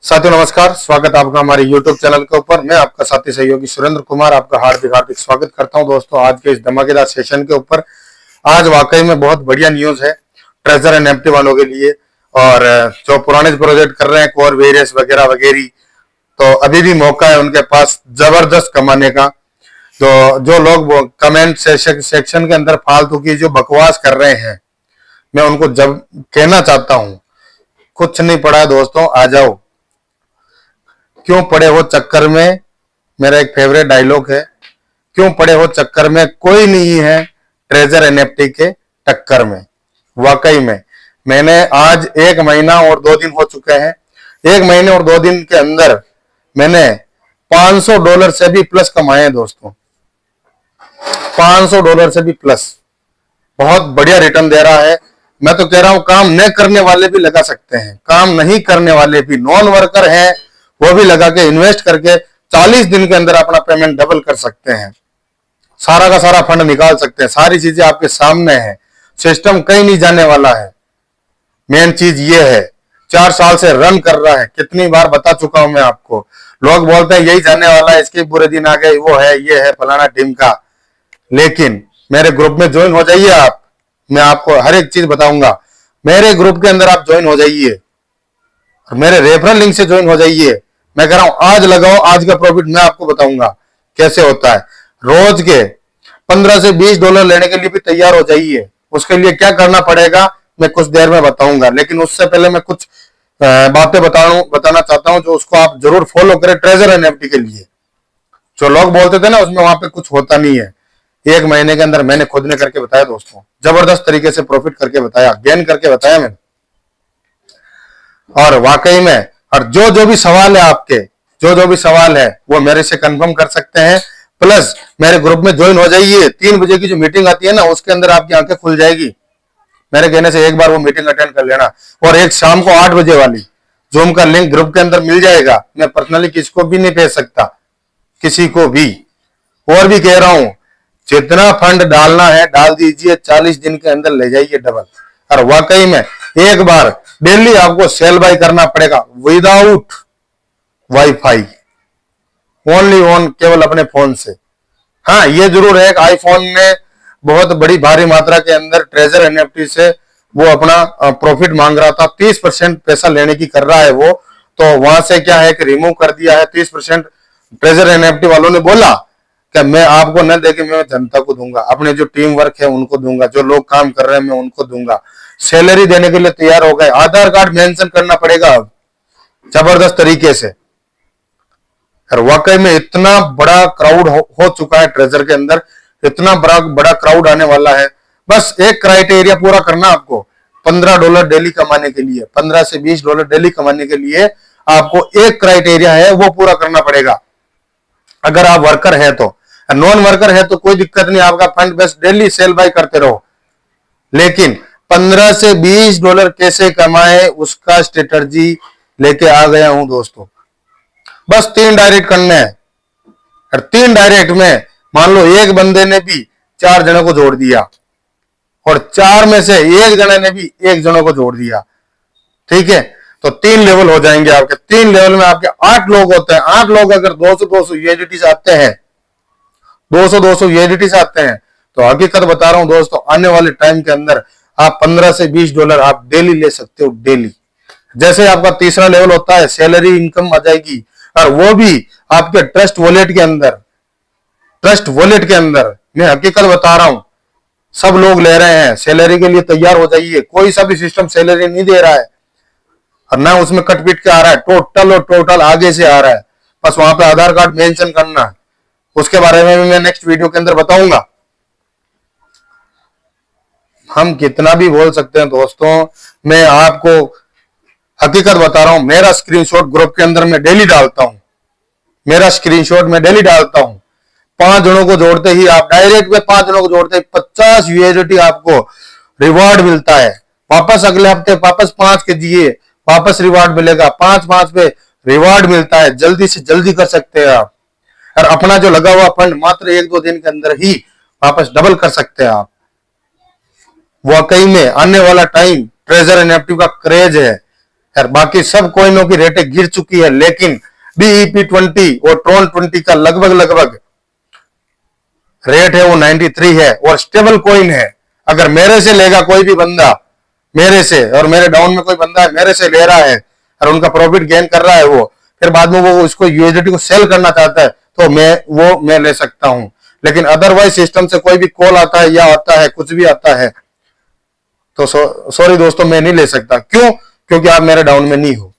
साथियों नमस्कार, स्वागत है आपका हमारे YouTube चैनल के ऊपर। मैं आपका साथी सहयोगी सुरेंद्र कुमार आपका हार्दिक हार्दिक स्वागत करता हूं। दोस्तों, आज के इस धमाकेदार सेशन के ऊपर आज वाकई में बहुत बढ़िया न्यूज है ट्रेजर एंड एनएफटी वालों के लिए। और जो पुराने प्रोजेक्ट कर रहे हैं कोर वेरियस वगैरह वगैरह, तो अभी भी मौका है उनके पास जबरदस्त कमाने का। तो जो लोग कमेंट सेक्शन के अंदर फालतू की जो बकवास कर रहे हैं, मैं उनको जब कहना चाहता हूं, कुछ नहीं पड़ा है दोस्तों, आ जाओ। क्यों पड़े हो चक्कर में, मेरा एक फेवरेट डायलॉग है, क्यों पड़े हो चक्कर में, कोई नहीं है ट्रेजर एनएफटी के टक्कर में। वाकई में मैंने आज 1 महीना और 2 दिन हो चुके हैं। 1 महीने और 2 दिन के अंदर मैंने $500 से भी प्लस कमाए हैं दोस्तों। $500 से भी प्लस, बहुत बढ़िया रिटर्न दे रहा है। मैं तो कह रहा हूं काम न करने वाले भी लगा सकते हैं, काम नहीं करने वाले भी, नॉन वर्कर हैं, वो भी लगा के इन्वेस्ट करके 40 दिन के अंदर अपना पेमेंट डबल कर सकते हैं। सारा का सारा फंड निकाल सकते हैं। सारी चीजें आपके सामने है, सिस्टम कहीं नहीं जाने वाला है। मेन चीज ये है, 4 साल से रन कर रहा है। कितनी बार बता चुका हूं मैं आपको। लोग बोलते हैं यही जाने वाला है, इसके बुरे दिन आ गए, वो है, ये है, फलाना टीम का। लेकिन मेरे ग्रुप में ज्वाइन हो जाइए आप, मैं आपको हर एक चीज बताऊंगा। मेरे ग्रुप के अंदर आप ज्वाइन हो जाइए और मेरे रेफरल लिंक से ज्वाइन हो जाइए। मैं कह रहा हूं आज लगाओ, आज का प्रॉफिट मैं आपको बताऊंगा कैसे होता है। रोज के $15 से $20 लेने के लिए भी तैयार हो जाइए। उसके लिए क्या करना पड़ेगा मैं कुछ देर में बताऊंगा, लेकिन उससे पहले मैं कुछ बातें बताना चाहता हूं जो उसको आप जरूर फॉलो करें ट्रेजर एनएफटी के लिए। जो लोग बोलते थे ना उसमें वहां पे कुछ होता नहीं है, 1 महीने के अंदर मैंने खुद ने करके बताया दोस्तों, जबरदस्त तरीके से प्रॉफिट करके बताया, गेन करके बताया मैंने। और वाकई में, और जो भी सवाल है आपके, जो भी सवाल है वो मेरे से कंफर्म कर सकते हैं। प्लस मेरे ग्रुप में ज्वाइन हो जाइए। 3 बजे की जो मीटिंग आती है ना, उसके अंदर आपकी आंखें खुल जाएगी। मेरे कहने से एक बार वो मीटिंग अटेंड कर लेना। और एक शाम को 8 बजे वाली जूम का लिंक ग्रुप के अंदर मिल जाएगा। मैं पर्सनली किसको भी नहीं भेज सकता, किसी को भी। और भी कह रहा हूं, जितना फंड डालना है डाल दीजिए, 40 दिन के अंदर ले जाइए डबल। और वाकई में एक बार डेली आपको सेल बाय करना पड़ेगा विदाउट वाईफाई, ओनली ऑन, केवल अपने फोन से। हाँ, ये जरूर है कि आईफोन ने बहुत बड़ी भारी मात्रा के अंदर ट्रेजर एनएफटी से वो अपना प्रॉफिट मांग रहा था। 30% पैसा लेने की कर रहा है वो, तो वहां से क्या है कि रिमूव कर दिया है 30%। ट्रेजर एनएफटी वालों ने बोला कि मैं आपको न देके मैं जनता को दूंगा, अपने जो टीम वर्क है उनको दूंगा, जो लोग काम कर रहे हैं मैं उनको दूंगा। सैलरी देने के लिए तैयार हो गए। आधार कार्ड मेंशन करना पड़ेगा अब, जबरदस्त तरीके से। और वाकई में इतना बड़ा क्राउड हो चुका है ट्रेजर के अंदर, इतना बड़ा क्राउड आने वाला है। बस एक क्राइटेरिया पूरा करना आपको, $15 डेली कमाने के लिए, $15 से $20 डेली कमाने के लिए आपको एक क्राइटेरिया है, वो पूरा करना पड़ेगा। अगर आप वर्कर है तो, नॉन वर्कर है तो कोई दिक्कत नहीं, आपका फंड बस डेली सेल बाय करते रहो। लेकिन $15 से $20 कैसे कमाए उसका स्ट्रेटजी लेके आ गया हूं दोस्तों। बस 3 डायरेक्ट करने हैं। और 3 डायरेक्ट में मान लो एक बंदे ने भी 4 जनों को जोड़ दिया, और 4 में से एक जने ने भी 1 जनों को जोड़ दिया, ठीक है, तो 3 लेवल हो जाएंगे आपके। 3 लेवल में आपके 8 लोग होते हैं। 8 लोग अगर 200 यूएसडीटी से आते हैं, 200 यूएसडीटी से आते हैं, तो हकीकत बता रहा हूं दोस्तों, आने वाले टाइम के अंदर आप $15 से $20 आप डेली ले सकते हो, डेली। जैसे आपका तीसरा लेवल होता है, सैलरी इनकम आ जाएगी, और वो भी आपके ट्रस्ट वॉलेट के अंदर। ट्रस्ट वॉलेट के अंदर मैं हकीकत बता रहा हूं, सब लोग ले रहे हैं। सैलरी के लिए तैयार हो जाइए। कोई सा भी सिस्टम सैलरी नहीं दे रहा है, और ना उसमें कट पीट के आ रहा है, टोटल और टोटल आगे से आ रहा है। बस वहां पे आधार कार्ड मेंशन करना है। उसके बारे में भी मैं नेक्स्ट वीडियो के अंदर बताऊंगा। हम कितना भी बोल सकते हैं दोस्तों, मैं आपको हकीकत बता रहा हूं। मेरा स्क्रीनशॉट ग्रुप के अंदर मैं डेली डालता हूं, मेरा स्क्रीनशॉट मैं डेली डालता हूं। 5 जनों को जोड़ते ही आप डायरेक्ट में 5 जनों को जोड़ते ही 50 यूएसडीटी आपको रिवॉर्ड मिलता है। वापस अगले हफ्ते वापस 5 कीजिए, वापस रिवॉर्ड मिलेगा। 5 पे रिवॉर्ड मिलता है। जल्दी से जल्दी कर सकते हैं आप, और अपना जो लगा हुआ फंड मात्र 1-2 दिन के अंदर ही वापस डबल कर सकते हैं आप। वाकई में आने वाला टाइम ट्रेजर एनएफटी का क्रेज है। यार बाकी सब कॉइनों की रेटें गिर चुकी है, लेकिन BEP20 और ट्रॉन 20 का लगभग रेट है वो 93 है और स्टेबल कॉइन है। अगर मेरे से लेगा कोई भी बंदा, मेरे से, और मेरे डाउन में कोई बंदा है मेरे से ले रहा है और उनका प्रॉफिट गेन कर रहा है, वो फिर बाद में वो उसको USDT को सेल करना चाहता है, तो मैं ले सकता हूं। लेकिन अदरवाइज सिस्टम से कोई भी कॉल आता है या आता है कुछ भी आता है तो सॉरी दोस्तों, मैं नहीं ले सकता। क्यों? क्योंकि आप मेरे डाउन में नहीं हो।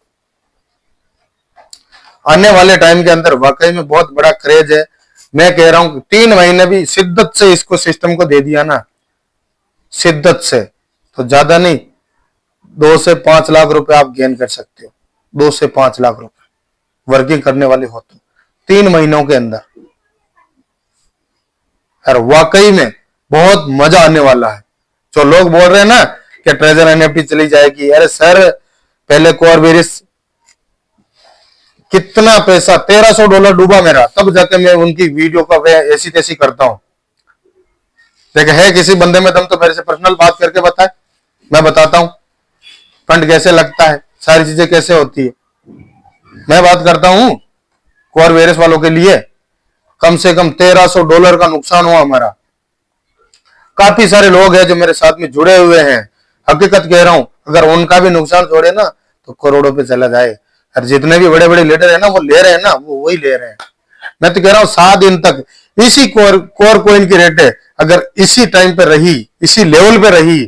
आने वाले टाइम के अंदर वाकई में बहुत बड़ा क्रेज है। मैं कह रहा हूं 3 महीने भी शिद्दत से इसको सिस्टम को दे दिया ना, शिद्दत से, तो ज्यादा नहीं 2 से 5 लाख रुपए आप गेन कर सकते हो। 2 से 5 लाख रुपए वर्किंग करने वाले हो तो 3 महीनों के अंदर। और वाकई में बहुत मजा आने वाला है। जो लोग बोल रहे हैं ना कि ट्रेजर NFT चली जाएगी, अरे सर पहले कॉर्वेरिस कितना पैसा $1300 डूबा मेरा, तब जाके मैं उनकी वीडियो का ऐसी तैसी करता हूं। देखिए है किसी बंदे में दम तो मेरे से पर्सनल बात करके बताए, मैं बताता हूं फंड कैसे लगता है, सारी चीजें कैसे होती है। मैं बात करता हूं कॉर्वेरिस वालों के लिए कम से कम $1300 का नुकसान हुआ हमारा। काफी सारे लोग हैं जो मेरे साथ में जुड़े हुए हैं, हकीकत कह रहा हूं, अगर उनका भी नुकसान जोड़े ना तो करोड़ों पे चला जाए। और जितने भी बड़े बड़े लीडर है ना वो ले रहे हैं ना, वो वही ले रहे हैं। मैं तो कह रहा हूं 7 दिन तक इसी कोर कॉइन की रेट है, अगर इसी टाइम पे रही, इसी लेवल पे रही,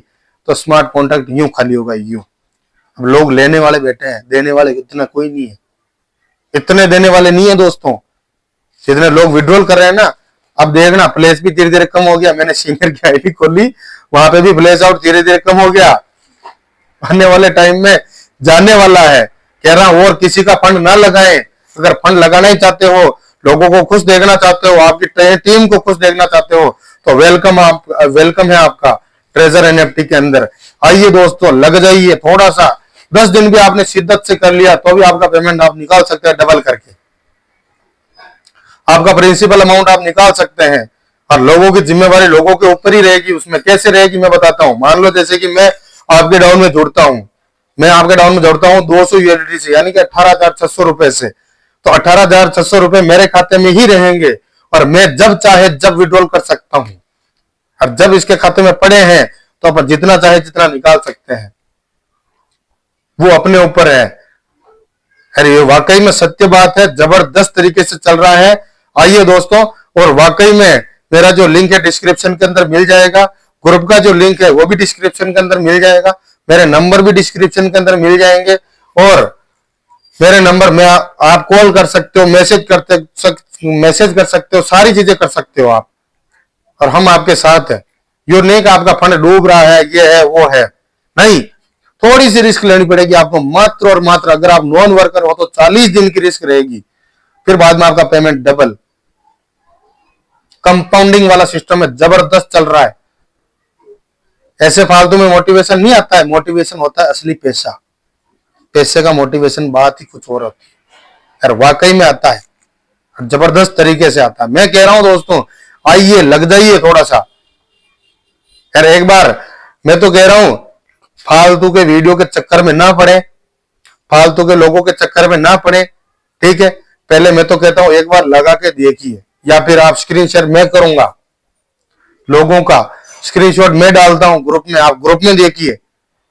तो स्मार्ट कॉन्ट्रैक्ट यूं खाली होगा यूं। अब लोग लेने वाले बैठे हैं, देने वाले इतना कोई नहीं है, इतने देने वाले नहीं है दोस्तों, जितने लोग विड्रॉल कर रहे हैं ना। अब देखना प्लेस भी धीरे धीरे कम हो गया, मैंने सीनियर की आईडी खोली, वहां पे भी प्लेस आउट धीरे धीरे कम हो गया। आने वाले टाइम में जाने वाला है, कह रहा हूं। और किसी का फंड ना लगाएं। अगर फंड लगाना ही चाहते हो, लोगों को खुश देखना चाहते हो, आपकी टीम को खुश देखना चाहते हो, तो वेलकम है आपका ट्रेजर NFT के अंदर। आइए दोस्तों, लग जाइए थोड़ा सा, 10 दिन भी आपने शिद्दत से कर लिया तो भी आपका पेमेंट आप निकाल सकते हैं डबल करके, आपका प्रिंसिपल अमाउंट आप निकाल सकते हैं। और लोगों की जिम्मेवारी लोगों के ऊपर ही रहेगी। उसमें कैसे रहेगी मैं बताता हूं। मान लो जैसे कि मैं आपके डाउन में जुड़ता हूं, मैं आपके डाउन में जुड़ता हूं 200 USDT से, यानी कि 18,600 रुपए से, तो 18,600 रुपए मेरे खाते में ही रहेंगे और मैं जब चाहे जब विड्रॉल कर सकता हूं। और जब इसके खाते में पड़े हैं तो अपन जितना चाहे जितना निकाल सकते हैं, वो अपने ऊपर है। अरे ये वाकई में सत्य बात है, जबरदस्त तरीके से चल रहा है। आइए दोस्तों, और वाकई में मेरा जो लिंक है डिस्क्रिप्शन के अंदर मिल जाएगा, ग्रुप का जो लिंक है वो भी डिस्क्रिप्शन के अंदर मिल जाएगा, मेरे नंबर भी डिस्क्रिप्शन के अंदर मिल जाएंगे। और मेरे नंबर में आप कॉल कर सकते हो, मैसेज कर सकते हो, सारी चीजें कर सकते हो आप, और हम आपके साथ हैं। यो नहीं कि आपका फंड डूब रहा है, ये है वो है, नहीं, थोड़ी सी रिस्क लेनी पड़ेगी आपको, मात्र और मात्र। अगर आप नॉन वर्कर हो तो 40 दिन की रिस्क रहेगी, फिर बाद में आपका पेमेंट डबल। कंपाउंडिंग वाला सिस्टम है, जबरदस्त चल रहा है। ऐसे फालतू में मोटिवेशन नहीं आता है, मोटिवेशन होता है असली पैसा। पैसे का मोटिवेशन बात ही कुछ और होती है, और वाकई में आता है, जबरदस्त तरीके से आता है। मैं कह रहा हूं दोस्तों, आइए लग जाइए थोड़ा सा। यार एक बार मैं तो कह रहा हूं, फालतू के वीडियो के चक्कर में ना पड़े, फालतू के लोगों के चक्कर में ना पड़े, ठीक है। पहले मैं तो कहता हूं एक बार लगा के देखिए, या फिर आप स्क्रीन शेयर मैं करूंगा, लोगों का स्क्रीनशॉट मैं डालता हूं ग्रुप में, आप ग्रुप में देखिए,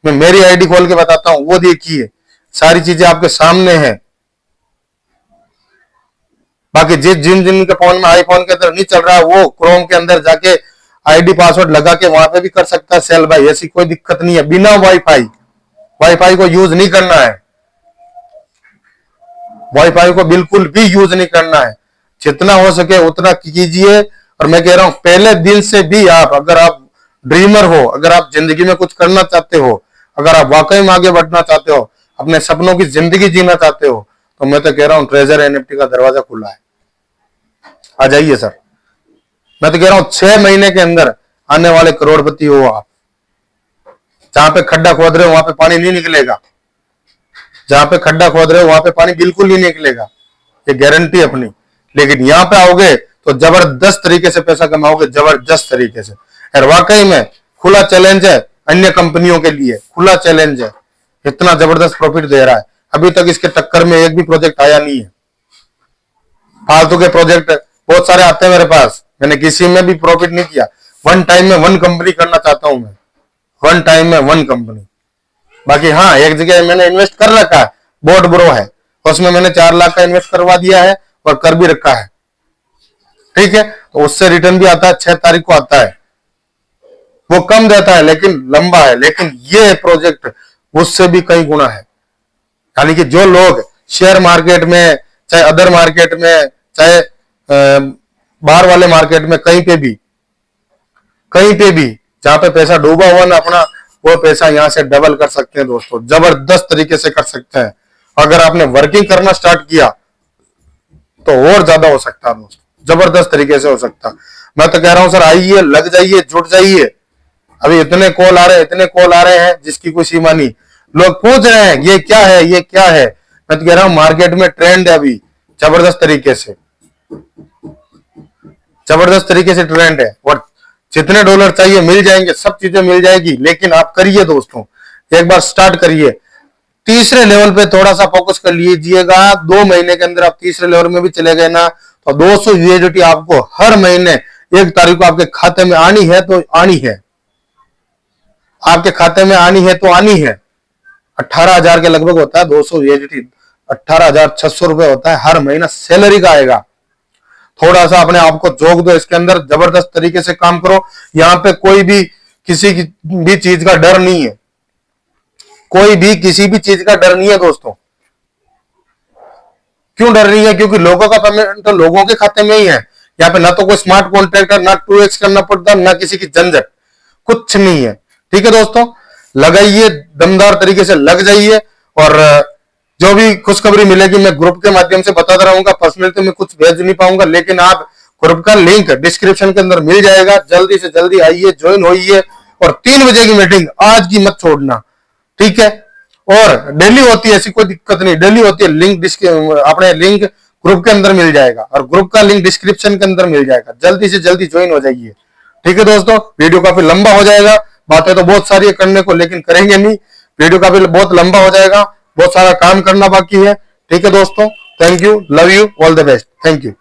मैं मेरी आईडी खोल के बताता हूं, वो देखिए, सारी चीजें आपके सामने हैं। बाकी जिन के फोन में आईफोन के अंदर नहीं चल रहा है, वो क्रोम के अंदर जाके आईडी पासवर्ड लगा के वहां पे भी कर सकता है सेल भाई, ऐसी कोई दिक्कत नहीं है। बिना वाईफाई को यूज नहीं करना है, वाईफाई को बिल्कुल भी यूज नहीं करना है, जितना हो सके उतना कीजिए। और मैं कह रहा हूं पहले दिन से भी आप, अगर आप ड्रीमर हो, अगर आप जिंदगी में कुछ करना चाहते हो, अगर आप वाकई में आगे बढ़ना चाहते हो, अपने सपनों की जिंदगी जीना चाहते हो, तो मैं तो कह रहा हूं ट्रेजर NFT का दरवाजा खुला है, आ जाइए सर। मैं तो कह रहा हूं 6 महीने के अंदर आने वाले करोड़पति हो आप। जहां पे खड्डा खोद रहे हो वहां पे पानी नहीं निकलेगा, जहां पे खड्डा खोद रहे हो वहां पे पानी बिल्कुल नहीं निकलेगा, ये गारंटी अपनी। लेकिन यहां पे आओगे तो जबरदस्त तरीके से पैसा कमाओगे, जबरदस्त तरीके से। और वाकई में खुला चैलेंज है अन्य कंपनियों के लिए, खुला चैलेंज है। इतना जबरदस्त प्रॉफिट दे रहा है। अभी तक इसके टक्कर में एक भी प्रोजेक्ट आया नहीं है। फालतू के प्रोजेक्ट बहुत सारे आते हैं मेरे पास, मैंने किसी में भी प्रॉफिट नहीं किया। वन टाइम में वन कंपनी करना चाहता हूं मैं, वन टाइम में वन कंपनी। बाकी हाँ, एक जगह मैंने इन्वेस्ट कर रखा है, बोर्ड ब्रो है, उसमें मैंने 4 लाख का इन्वेस्ट करवा दिया है और कर भी रखा है। ठीक है, तो उससे रिटर्न भी आता है, 6 तारीख को आता है। वो कम देता है लेकिन लंबा है, लेकिन ये प्रोजेक्ट उससे भी कई गुना है। यानी कि जो लोग शेयर मार्केट में, चाहे अदर मार्केट में, चाहे बाहर वाले मार्केट में, कहीं पे भी जहां पे पैसा डूबा हुआ ना अपना, वो पैसा यहां से डबल कर सकते हैं दोस्तों, जबरदस्त तरीके से कर सकते हैं। अगर आपने वर्किंग करना स्टार्ट किया तो और ज्यादा हो सकता है दोस्तों, जबरदस्त तरीके से हो सकता। मैं तो कह रहा हूं सर, आइए, लग जाइए, जुट जाइए। अभी इतने कॉल आ रहे हैं जिसकी कोई सीमा नहीं। लोग पूछ रहे हैं ये क्या है, ये क्या है। मैं तो कह रहा हूं मार्केट में ट्रेंड है अभी, जबरदस्त तरीके से ट्रेंड है। और जितने डॉलर चाहिए मिल जाएंगे, सब चीजें मिल जाएगी। लेकिन आप करिए दोस्तों, एक बार स्टार्ट करिए। तीसरे लेवल पे थोड़ा सा फोकस कर लीजिएगा। 2 महीने के अंदर आप तीसरे लेवल में भी चले गए ना, तो 200 यूएसडी आपको हर महीने 1 तारीख को आपके खाते में आनी है तो आनी है, आपके खाते में आनी है तो आनी है। 18,000 के लगभग होता है 200 यूएसडी, 18,600 रुपए होता है हर महीना सैलरी का आएगा। थोड़ा सा अपने आप को झोंक दो इसके अंदर, जबरदस्त तरीके से काम करो। यहाँ पे कोई भी किसी भी चीज का डर नहीं है, कोई भी किसी भी चीज का डर नहीं है दोस्तों। क्यों डर नहीं है? क्योंकि लोगों का पेमेंट तो लोगों के खाते में ही है। यहाँ पे ना तो कोई स्मार्ट कॉन्ट्रैक्ट है, ना 2x करना पड़ता, ना किसी की झंझट, कुछ नहीं है। ठीक है दोस्तों, लगाइए, दमदार तरीके से लग जाइए। और जो भी खुशखबरी मिलेगी मैं ग्रुप के माध्यम से बताता रहूंगा। पर्सनली तो मैं कुछ भेज नहीं पाऊंगा, लेकिन आप ग्रुप का लिंक डिस्क्रिप्शन के अंदर मिल जाएगा। जल्दी से जल्दी आइए, ज्वाइन होइए। और 3 बजे की मीटिंग आज की मत छोड़ना, ठीक है। और डेली होती है, ऐसी कोई दिक्कत नहीं, डेली होती है। लिंक अपने लिंक ग्रुप के अंदर मिल जाएगा, और ग्रुप का लिंक डिस्क्रिप्शन के अंदर मिल जाएगा। जल्दी से जल्दी ज्वाइन हो जाइए। ठीक है दोस्तों, वीडियो काफी लंबा हो जाएगा, बातें तो बहुत सारी है करने को, लेकिन करेंगे नहीं। वीडियो काफी बहुत लंबा हो जाएगा, बहुत सारा काम करना बाकी है। ठीक है दोस्तों, thank you, love you, all the best, thank you.